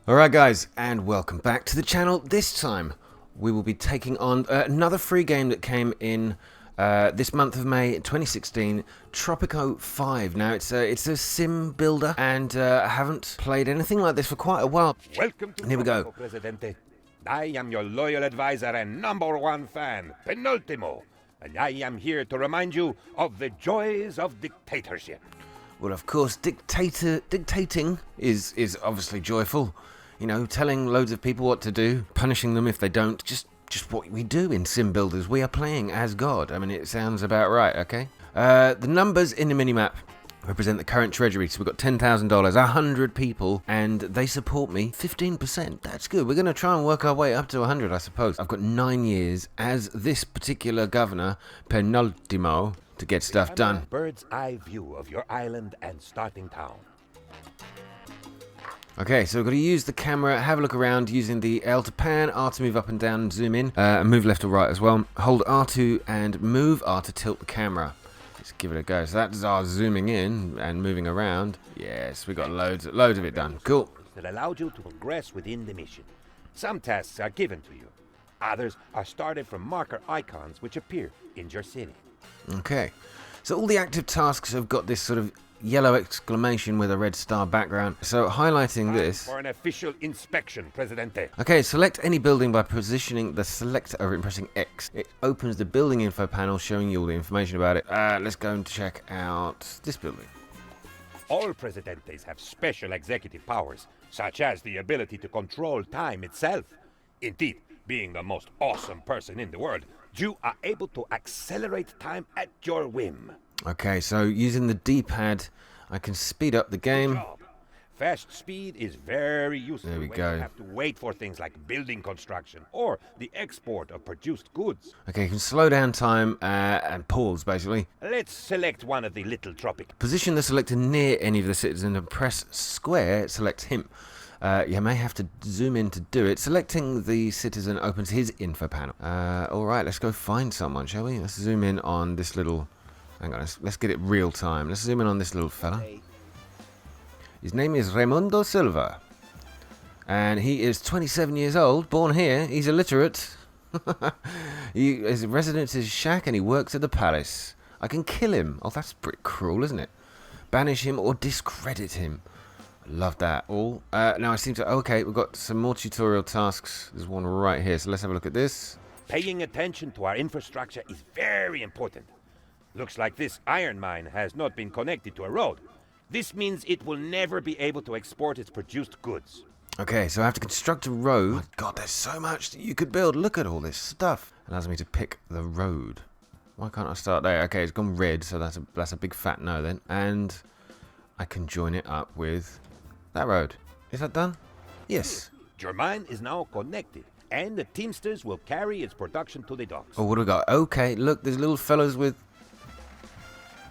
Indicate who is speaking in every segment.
Speaker 1: Alright guys, and welcome back to the channel. This time we will be taking on another free game that came in this month of May 2016, Tropico 5. Now it's a sim builder, and I haven't played anything like this for quite a while.
Speaker 2: Welcome to
Speaker 1: And here we go.
Speaker 2: Tropico, Presidente. I am your loyal advisor and #1 fan, Penultimo, and I am here to remind you of the joys of dictatorship.
Speaker 1: Well, of course, dictating is obviously joyful. You know, telling loads of people what to do, punishing them if they don't. Just what we do in sim builders. We are playing as God. I mean, it sounds about right, okay? The numbers in the minimap represent the current treasury. So we've got $10,000, 100 people, and they support me 15%. That's good. We're going to try and work our way up to 100, I suppose. I've got 9 years as this particular governor, Penultimo, to get stuff done.
Speaker 2: Bird's eye view of your island and starting town.
Speaker 1: Okay, so we've got to use the camera, have a look around using the L to pan, R to move up and down and zoom in, and move left or right as well. Hold R2 and move R to tilt the camera. Let's give it a go. So that's our zooming in and moving around. Yes, we got loads of it done. Cool.
Speaker 2: That allowed you to progress within the mission. Some tasks are given to you. Others are started from marker icons which appear in your city.
Speaker 1: Okay, so all the active tasks have got this sort of yellow exclamation with a red star background. So highlighting this.
Speaker 2: For an official inspection, Presidente.
Speaker 1: Okay, select any building by positioning the selector over and pressing X. It opens the building info panel showing you all the information about it. Let's go and check out this building.
Speaker 2: All Presidentes have special executive powers, such as the ability to control time itself. Indeed, being the most awesome person in the world, you are able to accelerate time at your whim.
Speaker 1: Okay, so using the D-pad, I can speed up the game.
Speaker 2: Fast speed is very useful
Speaker 1: There we
Speaker 2: when
Speaker 1: go.
Speaker 2: you have to wait for things like building construction or the export of produced goods.
Speaker 1: Okay, you can slow down time and pause, basically.
Speaker 2: Let's select one of the little tropic.
Speaker 1: Position the selector near any of the citizens and press square, select him. You may have to zoom in to do it. Selecting the citizen opens his info panel. Alright, let's go find someone, shall we? Let's zoom in on this little... Hang on, let's get it real time. Let's zoom in on this little fella. His name is Raimundo Silva. And he is 27 years old, born here. He's illiterate. His residence is shack and he works at the palace. I can kill him. Oh, that's pretty cruel, isn't it? Banish him or discredit him. Love that. All. Now I seem to... Okay, we've got some more tutorial tasks. There's one right here, so let's have a look at this.
Speaker 2: Paying attention to our infrastructure is very important. Looks like this iron mine has not been connected to a road. This means it will never be able to export its produced goods.
Speaker 1: Okay, so I have to construct a road. Oh my god, there's so much that you could build. Look at all this stuff. It allows me to pick the road. Why can't I start there? Okay, it's gone red, so that's a big fat no then. And I can join it up with that road. Is that done? Yes.
Speaker 2: Your mine is now connected, and the Teamsters will carry its production to the docks.
Speaker 1: Oh, what do we got? Okay, look, there's little fellas with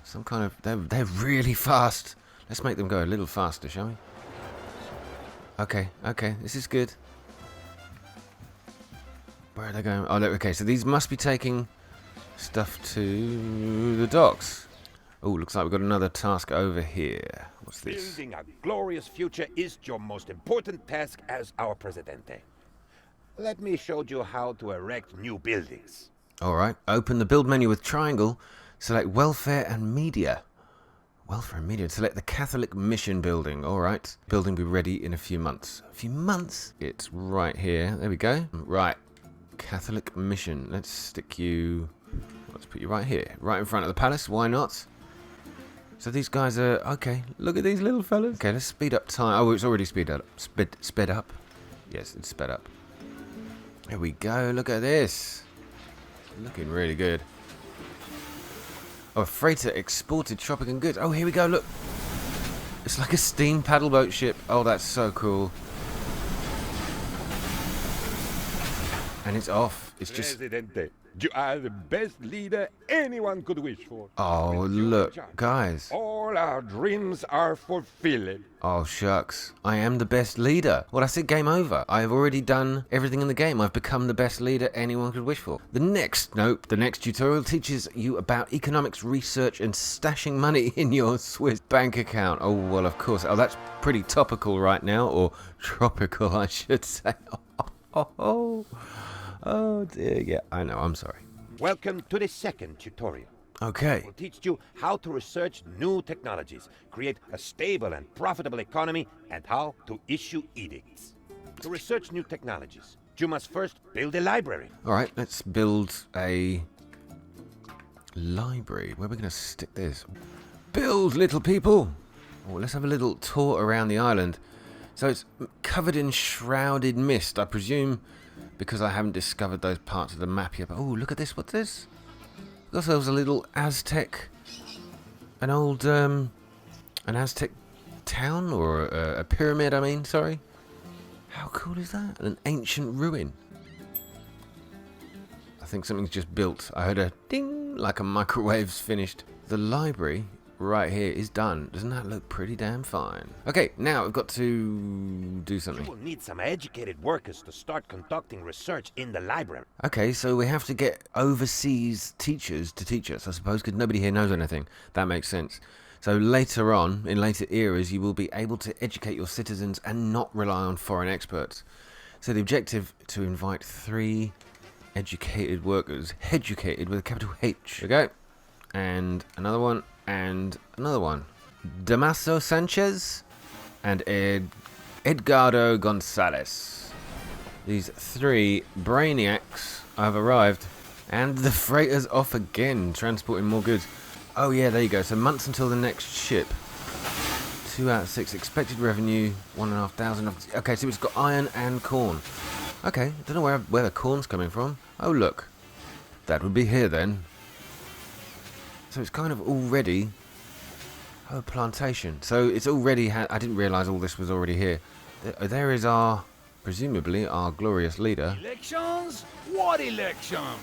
Speaker 1: some kind of... They're really fast. Let's make them go a little faster, shall we? Okay, this is good. Where are they going? Oh, look, okay, so these must be taking stuff to the docks. Oh, looks like we've got another task over here. What's this?
Speaker 2: Building a glorious future is your most important task as our Presidente. Let me show you how to erect new buildings.
Speaker 1: Alright, open the build menu with triangle. Select welfare and media. Welfare and media. Select the Catholic Mission building. Alright. Building will be ready in a few months. A few months? It's right here. There we go. Right. Catholic Mission. Let's stick you... Let's put you right here. Right in front of the palace. Why not? So these guys are... Okay. Look at these little fellas. Okay, let's speed up time. Oh, it's already sped up. Sped up? Yes, it's sped up. There we go. Look at this. Looking really good. Oh, a freighter exported Tropican goods. Oh, here we go, look. It's like a steam paddleboat ship. Oh, that's so cool. And it's off. It's just...
Speaker 2: Presidente, You are the best leader anyone could wish for.
Speaker 1: Oh,
Speaker 2: With you in
Speaker 1: look,
Speaker 2: charge,
Speaker 1: guys.
Speaker 2: all our dreams are fulfilled.
Speaker 1: Oh, shucks. I am the best leader. Well, I said game over. I have already done everything in the game. I've become the best leader anyone could wish for. The next tutorial teaches you about economics, research, and stashing money in your Swiss bank account. Oh, well, of course. Oh, that's pretty topical right now, or tropical, I should say. Oh dear, yeah, I know, I'm sorry.
Speaker 2: Welcome to the second tutorial.
Speaker 1: Okay.
Speaker 2: We'll teach you how to research new technologies, create a stable and profitable economy, and how to issue edicts. To research new technologies, you must first build a library.
Speaker 1: Alright, let's build a library. Where are we going to stick this? Build, little people! Oh, let's have a little tour around the island. So it's covered in shrouded mist, I presume, because I haven't discovered those parts of the map yet. But, oh, look at this. What's this? We've got ourselves a little Aztec, an Aztec town, or a pyramid, I mean, sorry. How cool is that? An ancient ruin. I think something's just built. I heard a ding, like a microwave's finished. The library right here is done. Doesn't that look pretty damn fine? Okay, now we've got to do something.
Speaker 2: You will need some educated workers to start conducting research in the library.
Speaker 1: Okay, so we have to get overseas teachers to teach us, I suppose, because nobody here knows anything. That makes sense. So later on, in later eras, you will be able to educate your citizens and not rely on foreign experts. So the objective to invite 3 educated workers, educated with a capital H. There we go. And another one. And another one. Damaso Sanchez and Edgardo Gonzalez. These 3 brainiacs have arrived. And the freighter's off again, transporting more goods. Oh yeah, there you go. So months until the next ship. 2 out of 6. Expected revenue, 1,500. Okay, so it's got iron and corn. Okay, don't know where the corn's coming from. Oh look. That would be here then. So it's kind of already... Oh, plantation. So it's already... I didn't realise all this was already here. There is our... Presumably our glorious leader.
Speaker 3: Elections? What elections?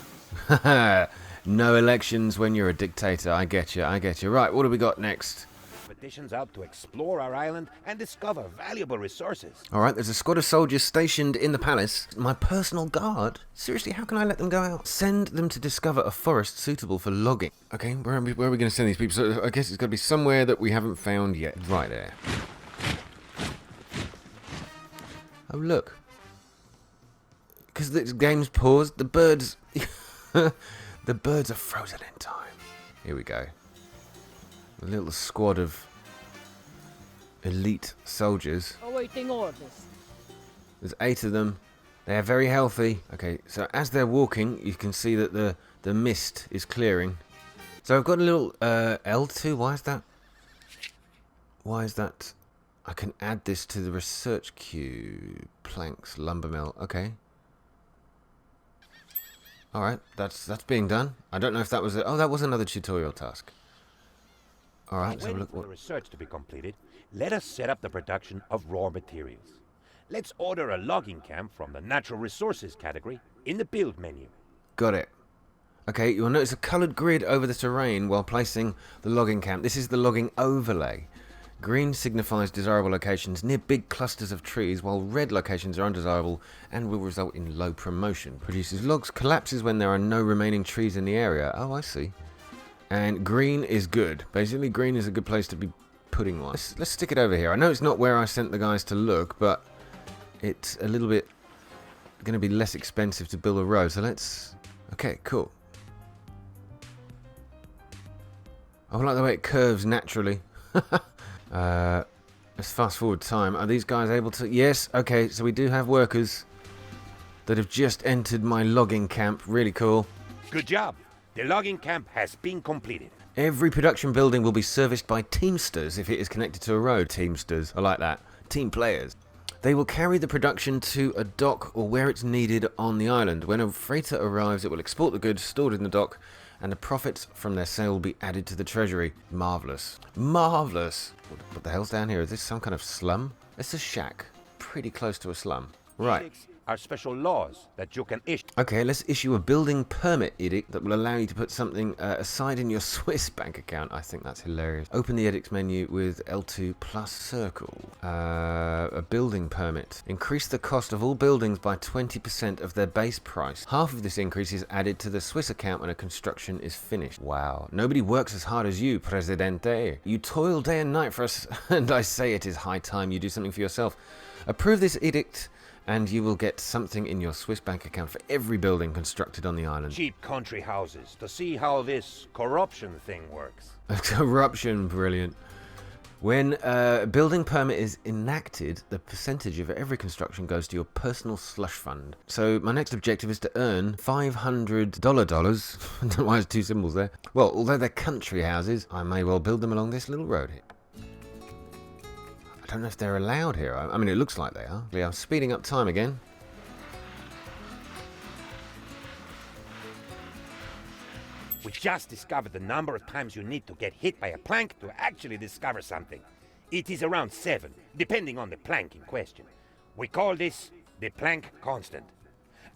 Speaker 1: No elections when you're a dictator. I get you. Right, what do we got next?
Speaker 2: Expeditions out to explore our island and discover valuable resources.
Speaker 1: Alright, there's a squad of soldiers stationed in the palace. My personal guard? Seriously, how can I let them go out? Send them to discover a forest suitable for logging. Okay, where are we going to send these people? So I guess it's got to be somewhere that we haven't found yet. Right there. Oh, look. Because the game's paused, the birds... the birds are frozen in time. Here we go. A little squad of elite soldiers.
Speaker 4: Awaiting orders.
Speaker 1: There's 8 of them. They are very healthy. Okay, so as they're walking, you can see that the mist is clearing. So I've got a little L2. Why is that? Why is that? I can add this to the research queue. Planks, lumber mill. Okay. All right, that's being done. I don't know if that was oh, that was another tutorial task. All right, let's have a look.
Speaker 2: For the research to be completed, let us set up the production of raw materials. Let's order a logging camp from the natural resources category in the build menu.
Speaker 1: Got it. Okay, you'll notice a coloured grid over the terrain while placing the logging camp. This is the logging overlay. Green signifies desirable locations near big clusters of trees, while red locations are undesirable and will result in low promotion. Produces logs, collapses when there are no remaining trees in the area. Oh, I see. And green is good. Basically, green is a good place to be putting one. Let's stick it over here. I know it's not where I sent the guys to look, but it's a little bit going to be less expensive to build a road. So let's... Okay, cool. I like the way it curves naturally. Let's fast forward time. Are these guys able to... Yes, okay, so we do have workers that have just entered my logging camp. Really cool.
Speaker 2: Good job. The logging camp has been completed.
Speaker 1: Every production building will be serviced by Teamsters if it is connected to a road. Teamsters, I like that. Team players. They will carry the production to a dock or where it's needed on the island. When a freighter arrives, it will export the goods stored in the dock, and the profits from their sale will be added to the treasury. Marvellous. Marvellous! What the hell's down here? Is this some kind of slum? It's a shack. Pretty close to a slum. Right.
Speaker 2: Edicts are special laws that you can issue.
Speaker 1: Okay, let's issue a building permit edict that will allow you to put something aside in your Swiss bank account. I think that's hilarious. Open the edicts menu with L2 plus circle. A building permit. Increase the cost of all buildings by 20% of their base price. Half of this increase is added to the Swiss account when a construction is finished. Wow. Nobody works as hard as you, Presidente. You toil day and night for us, and I say it is high time you do something for yourself. Approve this edict, and you will get something in your Swiss bank account for every building constructed on the island.
Speaker 2: Cheap country houses to see how this corruption thing works.
Speaker 1: Corruption, brilliant. When a building permit is enacted, the percentage of every construction goes to your personal slush fund. So my next objective is to earn $500 dollars. I don't know why there's two symbols there. Well, although they're country houses, I may well build them along this little road here. I don't know if they're allowed here. I mean, it looks like they are. I'm speeding up time again.
Speaker 2: We just discovered the number of times you need to get hit by a plank to actually discover something. It is around 7, depending on the plank in question. We call this the plank constant.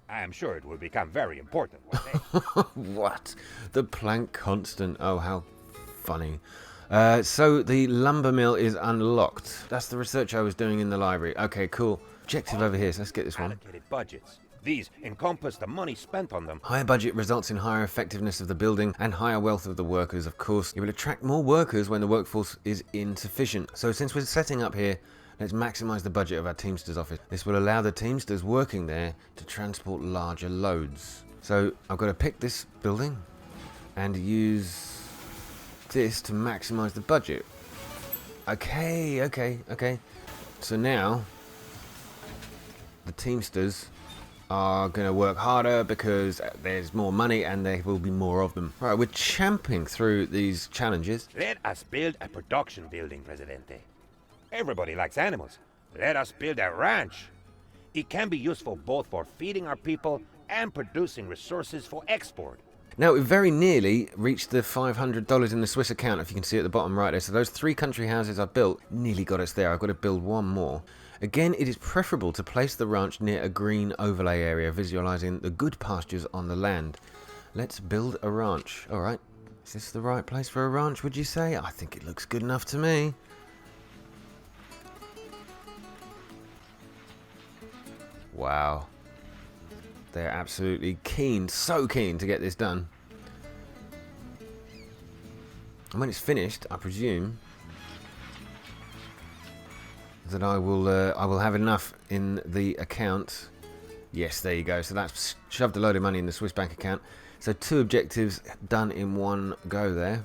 Speaker 2: I am sure it will become very important one day.
Speaker 1: What? The plank constant. Oh, how funny. So the lumber mill is unlocked. That's the research I was doing in the library. Okay, cool. Objective over here, so let's get this one.
Speaker 2: Allocated budgets. These encompass the money spent on them.
Speaker 1: Higher budget results in higher effectiveness of the building and higher wealth of the workers, of course. It will attract more workers when the workforce is insufficient. So since we're setting up here, let's maximize the budget of our Teamsters office. This will allow the Teamsters working there to transport larger loads. So I've got to pick this building and use this to maximize the budget. Okay. So now the Teamsters are going to work harder because there's more money and there will be more of them. Right, we're champing through these challenges.
Speaker 2: Let us build a production building, Presidente. Everybody likes animals. Let us build a ranch. It can be useful both for feeding our people and producing resources for export.
Speaker 1: Now, we very nearly reached the $500 in the Swiss account, if you can see at the bottom right there. So those 3 country houses I built nearly got us there. I've got to build one more. Again, it is preferable to place the ranch near a green overlay area, visualizing the good pastures on the land. Let's build a ranch. All right. Is this the right place for a ranch, would you say? I think it looks good enough to me. Wow. They're absolutely keen, so keen to get this done. And when it's finished, I presume that I will have enough in the account. Yes, there you go. So that's shoved a load of money in the Swiss bank account. So 2 objectives done in one go there.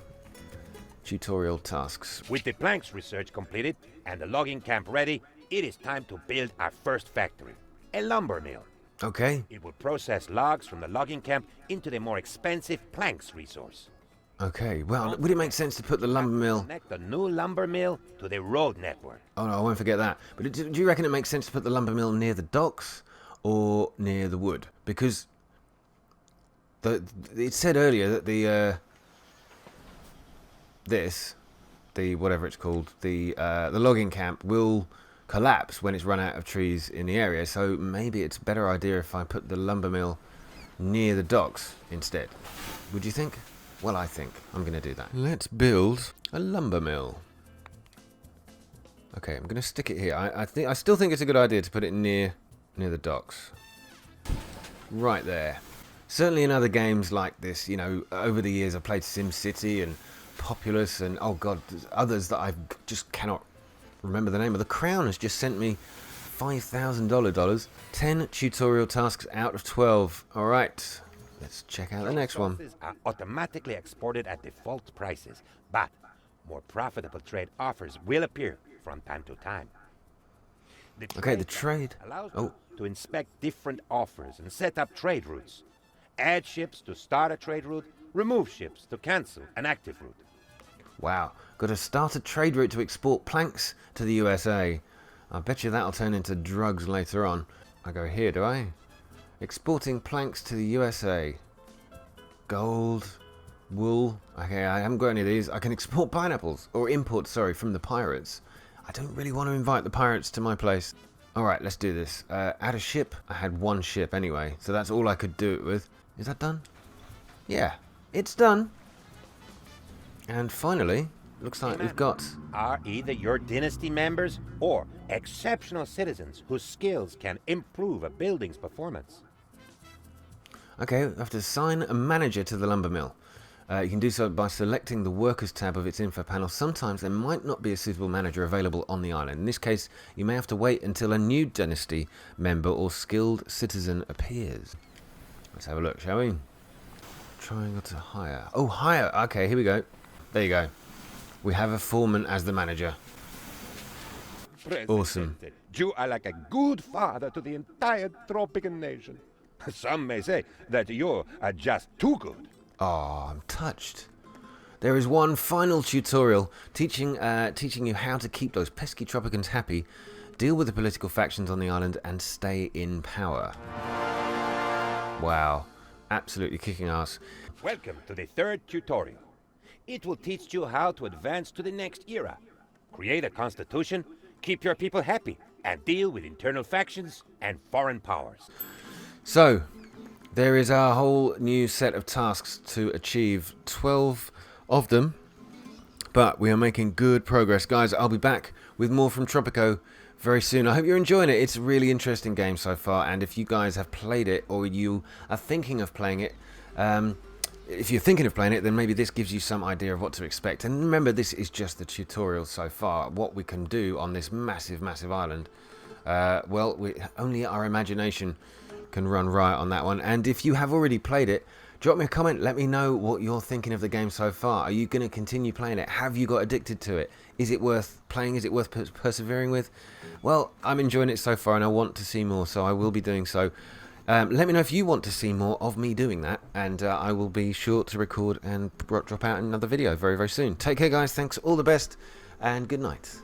Speaker 1: Tutorial tasks.
Speaker 2: With the planks research completed and the logging camp ready, it is time to build our first factory, a lumber mill.
Speaker 1: Okay.
Speaker 2: It will process logs from the logging camp into the more expensive planks resource.
Speaker 1: Okay. Well, would it make sense to put the lumber mill...
Speaker 2: Connect the new lumber mill to the road network.
Speaker 1: Oh, no, I won't forget that. But do you reckon it makes sense to put the lumber mill near the docks or near the wood? Because it said earlier that the whatever it's called, the logging camp will collapse when it's run out of trees in the area. So maybe it's a better idea if I put the lumber mill near the docks instead. Would you think? Well, I think I'm going to do that. Let's build a lumber mill. Okay, I'm going to stick it here. I still think it's a good idea to put it near the docks. Right there. Certainly in other games like this, you know, over the years I've played SimCity and Populous and, oh god, others that I just cannot remember the name of. The Crown has just sent me $5,000. 10 tutorial tasks out of 12. All right. Let's check out the next one.
Speaker 2: Resources are automatically exported at default prices, but more profitable trade offers will appear from time to time.
Speaker 1: Okay, the trade.
Speaker 2: Allows you to inspect different offers and set up trade routes. Add ships to start a trade route, remove ships to cancel an active route.
Speaker 1: Wow, got to start a trade route to export planks to the USA. I bet you that'll turn into drugs later on. I go here, do I? Exporting planks to the USA. Gold, wool. Okay, I haven't got any of these. I can export pineapples, or import, sorry, from the pirates. I don't really want to invite the pirates to my place. Alright, let's do this. Add a ship. I had one ship anyway, so that's all I could do it with. Is that done? Yeah, it's done. And finally, looks like we've got...
Speaker 2: Are either your dynasty members or exceptional citizens whose skills can improve a building's performance.
Speaker 1: Okay, we have to assign a manager to the lumber mill. You can do so by selecting the Workers tab of its info panel. Sometimes there might not be a suitable manager available on the island. In this case, you may have to wait until a new dynasty member or skilled citizen appears. Let's have a look, shall we? Triangle to hire. Oh, hire! Okay, here we go. There you go. We have a foreman as the manager. Awesome.
Speaker 2: You are like a good father to the entire Tropican nation. Some may say that you are just too good.
Speaker 1: Oh, I'm touched. There is one final tutorial teaching you how to keep those pesky Tropicans happy, deal with the political factions on the island, and stay in power. Wow, absolutely kicking ass.
Speaker 2: Welcome to the third tutorial. It will teach you how to advance to the next era, create a constitution, keep your people happy, and deal with internal factions and foreign powers.
Speaker 1: So, there is our whole new set of tasks to achieve, 12 of them, but we are making good progress. Guys, I'll be back with more from Tropico very soon. I hope you're enjoying it. It's a really interesting game so far, and if you guys have played it or you are thinking of playing it, if you're thinking of playing it, then maybe this gives you some idea of what to expect. And remember, this is just the tutorial so far. What we can do on this massive, massive island, well, only our imagination can run riot on that one. And if you have already played it, drop me a comment. Let me know what you're thinking of the game so far. Are you going to continue playing it? Have you got addicted to it? Is it worth playing? Is it worth persevering with? Well, I'm enjoying it so far, and I want to see more, so I will be doing so. Let me know if you want to see more of me doing that, and I will be sure to record and drop out another video very, very soon. Take care, guys. Thanks. All the best, and good night.